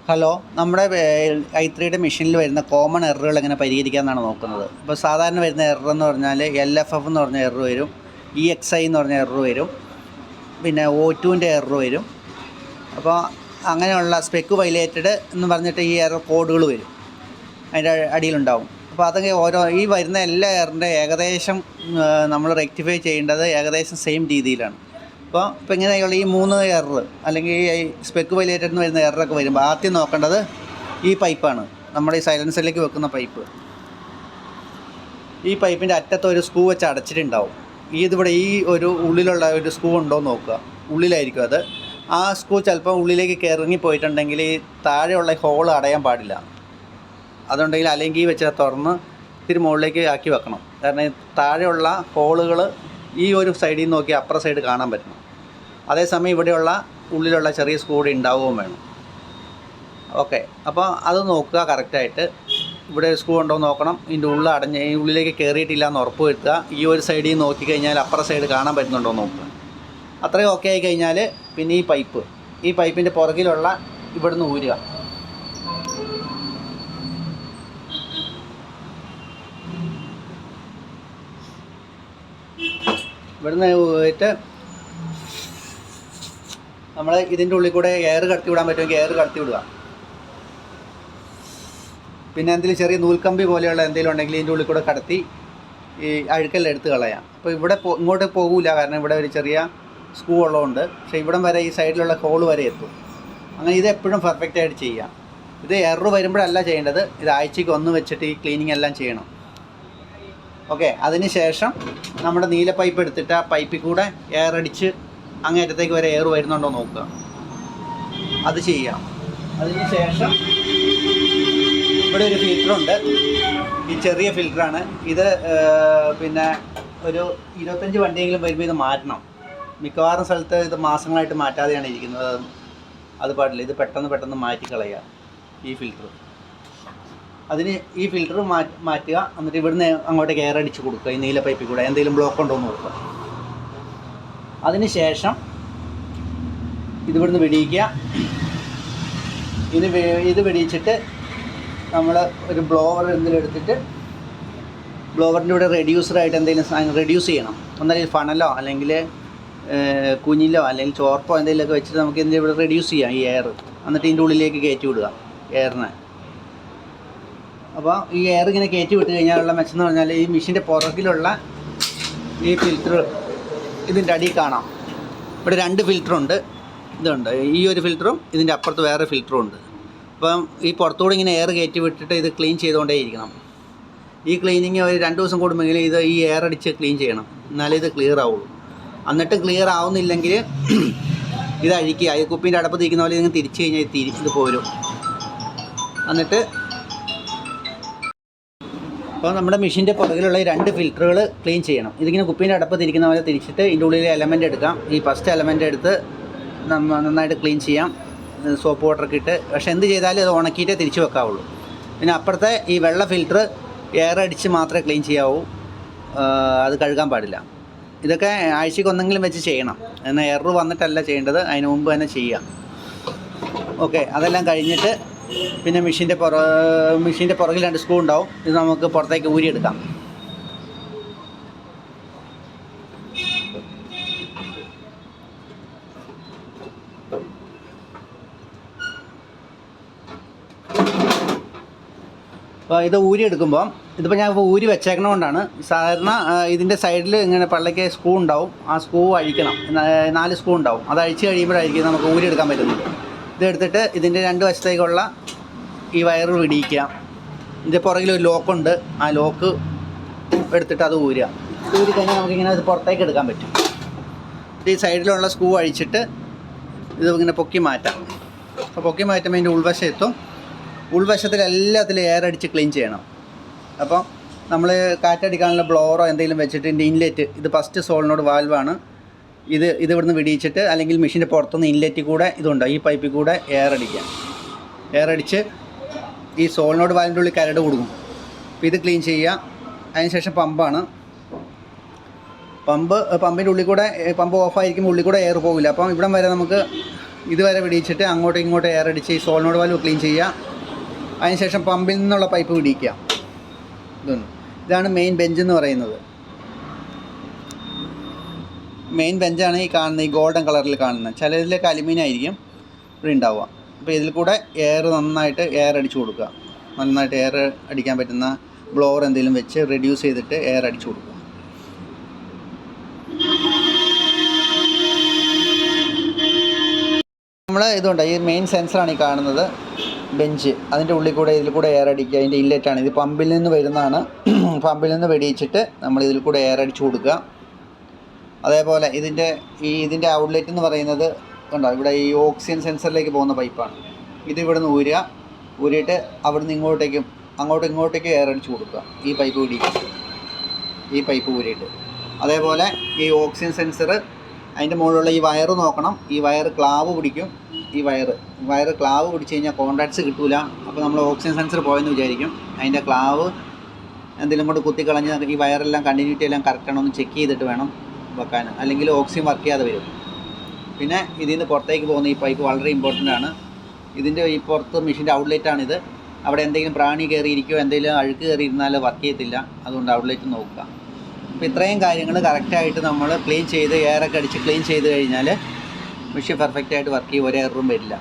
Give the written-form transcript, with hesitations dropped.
Hello, നമ്മുടെ i3യുടെ മെഷീനിൽ വരുന്ന കോമൺ എററുകൾ എങ്ങനെ പരിഹരിക്കാമെന്നാണ് നോക്കുന്നത്. ഇപ്പോൾ സാധാരണ വരുന്ന എറർ എന്ന് പറഞ്ഞാൽ LFF എന്ന് പറഞ്ഞ എറർ വരും, EXI എന്ന് പറഞ്ഞ എറർ വരും, പിന്നെ O2ൻ്റെ എറർ വരും. അപ്പോൾ അങ്ങനെയുള്ള സ്പെക്ക് വയലേറ്റഡ് എന്ന് പറഞ്ഞിട്ട് ഈ എറർ കോഡുകൾ വരും, അതിൻ്റെ അടിയിലുണ്ടാവും. അപ്പോൾ അതൊക്കെ ഈ വരുന്ന എല്ലാ എററിൻ്റെ ഏകദേശം നമ്മൾ റെക്ടിഫൈ ചെയ്യേണ്ടത് ഏകദേശം സെയിം രീതിയിലാണ്. ഇപ്പോൾ ഇങ്ങനെയുള്ള ഈ 3 എറർ അല്ലെങ്കിൽ ഈ സ്പെക്ക് വയലേറ്റഡ് എന്ന് വരുന്ന എററൊക്കെ വരുമ്പോൾ ആദ്യം നോക്കേണ്ടത് ഈ പൈപ്പാണ്, നമ്മുടെ ഈ സൈലൻസറിലേക്ക് വെക്കുന്ന പൈപ്പ്. ഈ പൈപ്പിൻ്റെ അറ്റത്ത് ഒരു സ്ക്രൂ വെച്ച് അടച്ചിട്ടുണ്ടാവും. ഇതിവിടെ ഈ ഒരു ഉള്ളിലുള്ള ഒരു സ്ക്രൂ ഉണ്ടോ എന്ന് നോക്കുക, ഉള്ളിലായിരിക്കും അത്. ആ സ്ക്രൂ ചിലപ്പോൾ ഉള്ളിലേക്ക് ഇറങ്ങിപ്പോയിട്ടുണ്ടെങ്കിൽ ഈ താഴെയുള്ള ഹോൾ അടയാൻ പാടില്ല. അതുണ്ടെങ്കിൽ അല്ലെങ്കിൽ വെച്ച് തുറന്ന് ഇത്തിരി മുകളിലേക്ക് ആക്കി വെക്കണം. കാരണം താഴെയുള്ള ഹോളുകൾ ഈ ഒരു സൈഡിൽ നിന്ന് നോക്കി അപ്പുറ സൈഡ് കാണാൻ പറ്റണം. അതേസമയം ഇവിടെയുള്ള ഉള്ളിലുള്ള ചെറിയ സ്ക്രൂ ഉണ്ടാവുകയും വേണം. ഓക്കെ, അപ്പോൾ അത് നോക്കുക കറക്റ്റായിട്ട്. ഇവിടെ സ്ക്രൂ ഉണ്ടോ എന്ന് നോക്കണം. ഇതിൻ്റെ ഈ ഉള്ളിലേക്ക് കയറിയിട്ടില്ല എന്ന് ഉറപ്പ് വരുത്തുക. ഈ ഒരു സൈഡിൽ നിന്ന് നോക്കിക്കഴിഞ്ഞാൽ അപ്പുറ സൈഡ് കാണാൻ പറ്റുന്നുണ്ടോ എന്ന് നോക്കുക. അത്രയും ഓക്കെ ആയി കഴിഞ്ഞാൽ പിന്നെ ഈ പൈപ്പിൻ്റെ പുറകിലുള്ള ഇവിടുന്ന് ഊരുക. ഇവിടുന്ന് പോയിട്ട് നമ്മൾ ഇതിൻ്റെ ഉള്ളിൽ കൂടെ എയർ കടത്തി വിടാൻ പറ്റുമെങ്കിൽ എയർ കടത്തി വിടുക. പിന്നെ എന്തെങ്കിലും ചെറിയ നൂൽക്കമ്പി പോലെയുള്ള എന്തെങ്കിലും ഉണ്ടെങ്കിൽ ഇതിൻ്റെ ഉള്ളിൽ കൂടെ കടത്തി ഈ അഴുക്കെല്ലാം എടുത്ത് കളയാം. അപ്പോൾ ഇവിടെ ഇങ്ങോട്ട് പോകില്ല, കാരണം ഇവിടെ ഒരു ചെറിയ സ്ക്രൂ ഉള്ളതുകൊണ്ട്. പക്ഷേ ഇവിടം വരെ ഈ സൈഡിലുള്ള ഹോൾ വരെ എത്തും. അങ്ങനെ ഇത് എപ്പോഴും പെർഫെക്റ്റായിട്ട് ചെയ്യാം. ഇത് എറർ വരുമ്പോഴല്ല ചെയ്യേണ്ടത്, ഇത് ആഴ്ചയ്ക്ക് ഒന്ന് വെച്ചിട്ട് ഈ ക്ലീനിങ് എല്ലാം ചെയ്യണം. ഓക്കെ, അതിന് ശേഷം നമ്മുടെ നീല പൈപ്പ് എടുത്തിട്ട് ആ പൈപ്പിൽ കൂടെ എയർ അടിച്ച് അങ്ങേറ്റത്തേക്ക് വരെ എയർ വരുന്നുണ്ടോ നോക്കുക, അത് ചെയ്യാം. അതിന് ശേഷം ഇവിടെ ഒരു ഫിൽറ്ററുണ്ട്, ഈ ചെറിയ ഫിൽറ്ററാണ് ഇത്. പിന്നെ ഒരു 25 വണ്ടിയെങ്കിലും വരുമ്പോൾ ഇത് മാറ്റണം. മിക്കവാറും സ്ഥലത്ത് ഇത് മാസങ്ങളായിട്ട് മാറ്റാതെയാണ് ഇരിക്കുന്നത്. അത് പാടില്ല, ഇത് പെട്ടെന്ന് മാറ്റിക്കളയുക ഈ ഫിൽറ്റർ. അതിന് ഈ ഫിൽറ്റർ മാറ്റുക. എന്നിട്ട് ഇവിടുന്ന് അങ്ങോട്ടേക്ക് എയർ അടിച്ച് കൊടുക്കുക. ഈ നീല പൈപ്പിൽ കൂടെ എന്തെങ്കിലും ബ്ലോക്ക് ഉണ്ടോ എന്ന് നോക്കുക. അതിന് ശേഷം ഇതിവിടുന്ന് വെടിയിക്കുക. ഇത് വെടിയിച്ചിട്ട് നമ്മൾ ഒരു ബ്ലോവർ എന്തെങ്കിലും എടുത്തിട്ട് ബ്ലോവറിൻ്റെ കൂടെ റെഡ്യൂസറായിട്ട് എന്തെങ്കിലും റെഡ്യൂസ് ചെയ്യണം. ഒന്നല്ലെങ്കിൽ ഫണലോ അല്ലെങ്കിൽ കുഞ്ഞിലോ അല്ലെങ്കിൽ ചോർപ്പോ എന്തെങ്കിലുമൊക്കെ വെച്ചിട്ട് നമുക്ക് ഇതിൻ്റെ ഇവിടെ റെഡ്യൂസ് ചെയ്യാം ഈ എയർ. എന്നിട്ട് ഇതിൻ്റെ ഉള്ളിലേക്ക് കയറ്റി വിടുക എയറിനെ. അപ്പോൾ ഈ എയർ ഇങ്ങനെ കയറ്റി വിട്ട് കഴിഞ്ഞാലുള്ള മെച്ചം എന്ന് പറഞ്ഞാൽ ഈ മെഷീൻ്റെ പുറകിലുള്ള ഈ ഫിൽറ്റർ ഇതിൻ്റെ അടിയിൽ കാണാം. ഇവിടെ 2 ഫിൽറ്ററുണ്ട്. ഇതുണ്ട്, ഈ ഒരു ഫിൽറ്ററും ഇതിൻ്റെ അപ്പുറത്ത് വേറെ ഫിൽറ്ററും ഉണ്ട്. അപ്പം ഈ പുറത്തുകൂടെ ഇങ്ങനെ എയർ കയറ്റി വിട്ടിട്ട് ഇത് ക്ലീൻ ചെയ്തുകൊണ്ടേ ഇരിക്കണം. ഈ ക്ലീനിങ് ഒരു 2 ദിവസം കൂടുമ്പോൾ ഇത് ഈ എയർ അടിച്ച് ക്ലീൻ ചെയ്യണം, എന്നാലേ ഇത് ക്ലിയർ ആവുള്ളൂ. എന്നിട്ട് ക്ലിയർ ആവുന്നില്ലെങ്കിൽ ഇത് അഴിക്കുക. ഈ കുപ്പീൻ്റെ അടപ്പ് തിരിക്കുന്ന പോലെ ഇതിങ്ങനെ തിരിച്ച് കഴിഞ്ഞാൽ ഇത് പോരും. എന്നിട്ട് അപ്പോൾ നമ്മുടെ മെഷീൻ്റെ പുറകിലുള്ള ഈ 2 ഫിൽറ്ററുകൾ ക്ലീൻ ചെയ്യണം. ഇതിങ്ങനെ കുപ്പീൻ്റെ അടപ്പ് തിരിക്കുന്ന പോലെ തിരിച്ചിട്ട് ഇതിൻ്റെ ഉള്ളിലെ എലമെൻ്റ് എടുക്കാം. ഈ ഫസ്റ്റ് എലമെൻ്റ് എടുത്ത് നന്നായിട്ട് ക്ലീൻ ചെയ്യാം, സോപ്പ് വാട്ടറൊക്കെ ഇട്ട്. പക്ഷേ എന്ത് ചെയ്താലും അത് ഉണക്കിയിട്ടേ തിരിച്ച് വെക്കാവുള്ളൂ. പിന്നെ അപ്പുറത്തെ ഈ വെള്ള ഫിൽറ്റർ എയർ അടിച്ച് മാത്രമേ ക്ലീൻ ചെയ്യാവൂ, അത് കഴുകാൻ പാടില്ല. ഇതൊക്കെ ആഴ്ചയ്ക്ക് ഒന്നെങ്കിലും വെച്ച് ചെയ്യണം. എന്നാൽ എറർ വന്നിട്ടല്ല ചെയ്യേണ്ടത്, അതിന് മുമ്പ് തന്നെ ചെയ്യാം. ഓക്കെ, അതെല്ലാം കഴിഞ്ഞിട്ട് പിന്നെ മെഷീൻ്റെ പുറകിൽ 2 സ്ക്രൂ ഉണ്ടാവും. ഇത് നമുക്ക് പുറത്തേക്ക് ഊരിയെടുക്കാം. അപ്പോൾ ഇത് ഊരിയെടുക്കുമ്പോൾ ഇതിപ്പോൾ ഞാൻ ഊരി വെച്ചേക്കണതുകൊണ്ടാണ്. സാധാരണ ഇതിൻ്റെ സൈഡിൽ ഇങ്ങനെ പള്ളയ്ക്ക് സ്ക്രൂ ഉണ്ടാവും, ആ സ്ക്രൂ അഴിക്കണം. 4 സ്ക്രൂ ഉണ്ടാവും, അത് അഴിച്ച് കഴിയുമ്പോഴായിരിക്കും നമുക്ക് ഊരിയെടുക്കാൻ പറ്റുന്നത്. ഇതെടുത്തിട്ട് ഇതിൻ്റെ 2 വശത്തേക്കുള്ള ഈ വയർ പിടിയിക്കുക. ഇതിൻ്റെ പുറകിൽ ഒരു ലോക്കുണ്ട്, ആ ലോക്ക് എടുത്തിട്ട് അത് ഊരുക. ഇത് ഊരി കഴിഞ്ഞാൽ നമുക്കിങ്ങനെ അത് പുറത്തേക്ക് എടുക്കാൻ പറ്റും. ഈ സൈഡിലുള്ള സ്ക്രൂ അഴിച്ചിട്ട് ഇത് ഇങ്ങനെ പൊക്കി മാറ്റാം. അപ്പോൾ പൊക്കി മാറ്റുമ്പോൾ ഇതിൻ്റെ ഉൾവശം എത്തും. ഉൾവശത്തിൽ എല്ലാത്തിലും എയർ അടിച്ച് ക്ലീൻ ചെയ്യണം. അപ്പം നമ്മൾ കാറ്റടിക്കാനുള്ള ബ്ലോറോ എന്തെങ്കിലും വെച്ചിട്ട് ഇതിൻ്റെ ഇൻലെറ്റ്, ഇത് ഫസ്റ്റ് സോളിനോട് വാൽവാണ്. ഇത് ഇവിടുന്ന് വെടിയിച്ചിട്ട് അല്ലെങ്കിൽ മെഷീൻ്റെ പുറത്തുനിന്ന് ഇൻലെറ്റിൽ കൂടെ ഇതുണ്ട്, ഈ പൈപ്പിൽ കൂടെ എയർ അടിക്കാം. എയർ അടിച്ച് ഈ സോളിനോട് വാലിൻ്റെ ഉള്ളിൽ കരട് കൊടുക്കും. അപ്പോൾ ഇത് ക്ലീൻ ചെയ്യുക. അതിനുശേഷം പമ്പാണ്. പമ്പിൻ്റെ ഉള്ളിൽ കൂടെ പമ്പ് ഓഫായിരിക്കുമ്പോൾ ഉള്ളിൽ കൂടെ എയർ പോകില്ല. അപ്പം ഇവിടം വരെ നമുക്ക് ഇതുവരെ പിടിച്ചിട്ട് അങ്ങോട്ടും ഇങ്ങോട്ടും എയർ അടിച്ച് ഈ സോളിനോട് വാൽവ് ക്ലീൻ ചെയ്യുക. അതിനുശേഷം പമ്പിൽ നിന്നുള്ള പൈപ്പ് പിടിക്കുക. ഇതാണ് മെയിൻ ബെഞ്ച് എന്ന് പറയുന്നത്. മെയിൻ ബെഞ്ചാണ് ഈ കാണുന്നത്, ഈ ഗോൾഡൻ കളറിൽ കാണുന്നത്. ചിലതിലേക്ക് അലുമിനിയം ആയിരിക്കും ഇവിടെ ഉണ്ടാവുക. അപ്പോൾ ഇതിൽ കൂടെ നന്നായിട്ട് എയർ അടിച്ചു കൊടുക്കുക. നന്നായിട്ട് എയർ അടിക്കാൻ പറ്റുന്ന ബ്ലോവർ എന്തെങ്കിലും വെച്ച് റെഡ്യൂസ് ചെയ്തിട്ട് എയർ അടിച്ചു കൊടുക്കുക. നമ്മൾ ഇതുണ്ട്, ഈ മെയിൻ സെൻസറാണ് ഈ കാണുന്നത് ബെഞ്ച്. അതിൻ്റെ ഉള്ളിൽ കൂടെ ഇതിൽ കൂടെ എയർ അടിക്കുക. അതിൻ്റെ ഇല്ലറ്റാണ് ഇത്, പമ്പിൽ നിന്ന് വരുന്നതാണ്. പമ്പിൽ നിന്ന് വെടിയിച്ചിട്ട് നമ്മൾ ഇതിൽ കൂടെ എയർ അടിച്ചു കൊടുക്കുക. അതേപോലെ ഇതിൻ്റെ ഔട്ട്ലെറ്റ് എന്ന് പറയുന്നത് കണ്ടോ, ഇവിടെ ഈ ഓക്സിജൻ സെൻസറിലേക്ക് പോകുന്ന പൈപ്പാണ്. ഇത് ഇവിടെ നിന്ന് ഊരിയിട്ട് അവിടെ നിന്ന് അങ്ങോട്ടും ഇങ്ങോട്ടേക്ക് എയർ അടിച്ചു കൊടുക്കുക. ഈ പൈപ്പ് ഊരിയിട്ട്. അതേപോലെ ഈ ഓക്സിജൻ സെൻസർ അതിൻ്റെ മുകളിലുള്ള ഈ വയറ് നോക്കണം. ഈ വയറ് ക്ലാവ് പിടിക്കും. ഈ വയറ് ക്ലാവ് പിടിച്ച് കഴിഞ്ഞാൽ കോൺടാക്ട്സ് കിട്ടില്ല. അപ്പോൾ നമ്മൾ ഓക്സിജൻ സെൻസർ പോയെന്ന് വിചാരിക്കും. അതിൻ്റെ ക്ലാവ് എന്തെങ്കിലും കൊണ്ട് കുത്തിക്കളഞ്ഞ് ഈ വയറെല്ലാം കണ്ടിന്യൂറ്റി എല്ലാം കറക്റ്റാണോ എന്ന് ചെക്ക് ചെയ്തിട്ട് വേണം വെക്കാൻ, അല്ലെങ്കിൽ ഓക്സിജൻ വർക്ക് ചെയ്യാതെ വരും. പിന്നെ ഇതിൽ നിന്ന് പുറത്തേക്ക് പോകുന്ന ഈ പൈപ്പ് വളരെ ഇമ്പോർട്ടൻ്റ് ആണ്. ഇതിൻ്റെ ഈ പുറത്ത് മെഷീൻ്റെ ഔട്ട്ലെറ്റാണിത്. അവിടെ എന്തെങ്കിലും പ്രാണി കയറിയിരിക്കുകയോ എന്തെങ്കിലും അഴുക്ക് കയറിയിരുന്നാൽ വർക്ക് ചെയ്യത്തില്ല. അതുകൊണ്ട് ഔട്ട്ലെറ്റ് നോക്കുക. അപ്പോൾ ഇത്രയും കാര്യങ്ങൾ കറക്റ്റായിട്ട് നമ്മൾ ക്ലീൻ ചെയ്ത് എയറൊക്കെ അടിച്ച് ക്ലീൻ ചെയ്ത് കഴിഞ്ഞാൽ മെഷീൻ പെർഫെക്റ്റായിട്ട് വർക്ക് ചെയ്യും. ഒരു എററും വരില്ല.